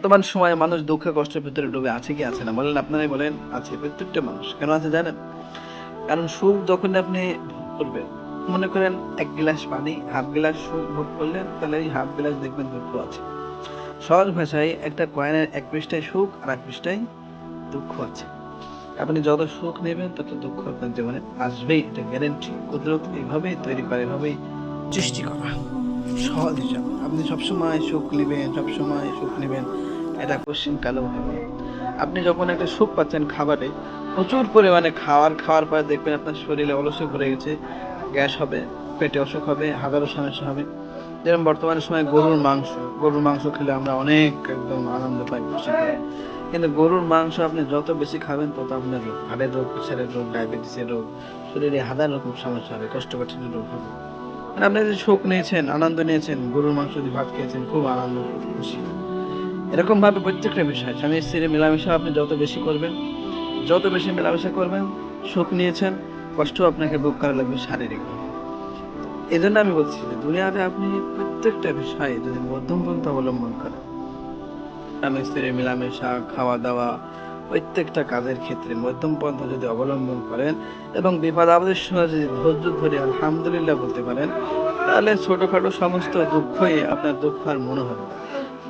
বর্তমান সময়ে মানুষ দুঃখ কষ্টের ভিতরে ডুবে আছে কি আছে না বলেন, আপনারাই বলেন। আছে, প্রত্যেকটা মানুষ। কেন আছে জানেন? কারণ সুখ যখন আপনি ভোগ করবেন, মনে করেন এক গ্লাস পানি, হাফ গ্লাস সুখ ভোগ করলেন, তাহলে এই হাফ গ্লাস দেখবেন দুঃখ আছে। সহজ ভাষায় একটা কয়েনের এক পৃষ্ঠায় সুখ আর এক পৃষ্ঠায় দুঃখ আছে। আপনি যত সুখ নেবেন তত দুঃখ আপনার জীবনে আসবেই, এটা গ্যারেন্টি। কুদরত এইভাবেই তৈরি করে, এভাবেই সৃষ্টি করা। সহজ হিসাব। আপনি সবসময় সুখ নেবেন, সবসময় সুখ নেবেন, এটা কোশ্চিন কালেও হবে। আপনি যখন একটা সুখ পাচ্ছেন খাবারে, প্রচুর পরিমাণে খাওয়ার পরে দেখবেন আপনার শরীরে অলসে ভরে গেছে, গ্যাস হবে, পেটে অসুখ হবে, হাজারো সমস্যা হবে। যেরকম বর্তমানে সময় গরুর মাংস খেলে আমরা অনেক একদম আনন্দ পাই, খুশি পাই। কিন্তু গরুর মাংস আপনি যত বেশি খাবেন তত আপনার রোগ, হাড়ের রোগ, প্রেশারের রোগ, ডায়াবেটিসের রোগ, শরীরে হাজার রকম সমস্যা হবে, কোষ্ঠকাঠিন্যের রোগ হবে। আর আপনি যে সুখ নিয়েছেন, আনন্দ নিয়েছেন, গরুর মাংস দিয়ে ভাত খেয়েছেন, খুব আনন্দ, খুব খুশি। এরকম ভাবে প্রত্যেকটা বিষয় স্বামী স্ত্রীর মেলামেশা আপনি যত বেশি করবেন, যত বেশি মেলামেশা করবেন, সুখ নিয়েছেন, কষ্ট আপনাকে ভোগ করা লাগবে শারীরিক। এই জন্য আমি বলছি যে দুনিয়াতে আপনি প্রত্যেকটা বিষয়ে যদি মধ্যম পন্থা অবলম্বন করেন, স্বামী স্ত্রীর মেলামেশা, খাওয়া দাওয়া, প্রত্যেকটা কাজের ক্ষেত্রে মধ্যম পন্থা যদি অবলম্বন করেন এবং বিপদ আপদের সময় যদি ধৈর্য ধরে আলহামদুলিল্লাহ বলতে পারেন, তাহলে ছোটখাটো সমস্ত দুঃখই আপনার দুঃখ আর মনে হবে না।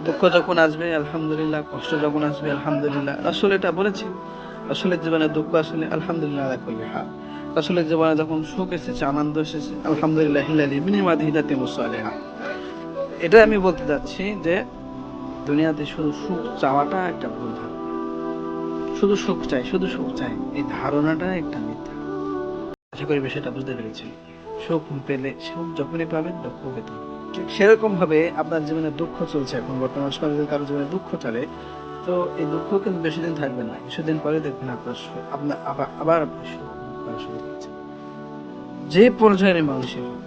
দুঃখ যখন আসবে আলহামদুলিল্লাহ, কষ্ট যখন আসবে আলহামদুলিল্লাহ। রাসূল এটা বলেছে। রাসূলের জীবনে দুঃখ আসলে আলহামদুলিল্লাহ আলা কুল্লি হাল। রাসূলের জীবনে যখন সুখ এসেছে, আনন্দ এসেছে, আলহামদুলিল্লাহিল্লাযী বিনিমাতিহি তাতিমু সালিহাত। এটা আমি বলতে চাচ্ছি যে দুনিয়াতে শুধু সুখ চাওয়াটা একটা ভুল ধারণা। শুধু সুখ চাই, শুধু সুখ চাই, এই ধারণাটা একটা মিথ্যা। আশা করি বিষয়টা বুঝতে পেরেছি। সুখ পেলে, সুখ যখনই পাবেন দুঃখ পেতে হবে। ঠিক সেরকম ভাবে আপনার জীবনে দুঃখ চলছে এখন, বর্তমান সময়ে যদি কারো জীবনে দুঃখ চলে, তো এই দুঃখ কিন্তু বেশি দিন থাকবে না। কিছুদিন পরে দেখবেন আপনার আপনার আবার আপনি সুখ ভোগ করা শুরু করছেন। যে পর্যায়ের মানুষের হোক,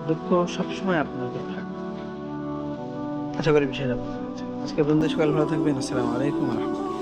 দুঃখ সবসময় আপনার উপর থাকবে। আশা করি বিষয়টা বুঝতে পেরেছেন। আজকে বন্ধু, সকাল ভালো থাকবেন। আসসালামু আলাইকুম ওয়া রাহমাতুল্লাহ।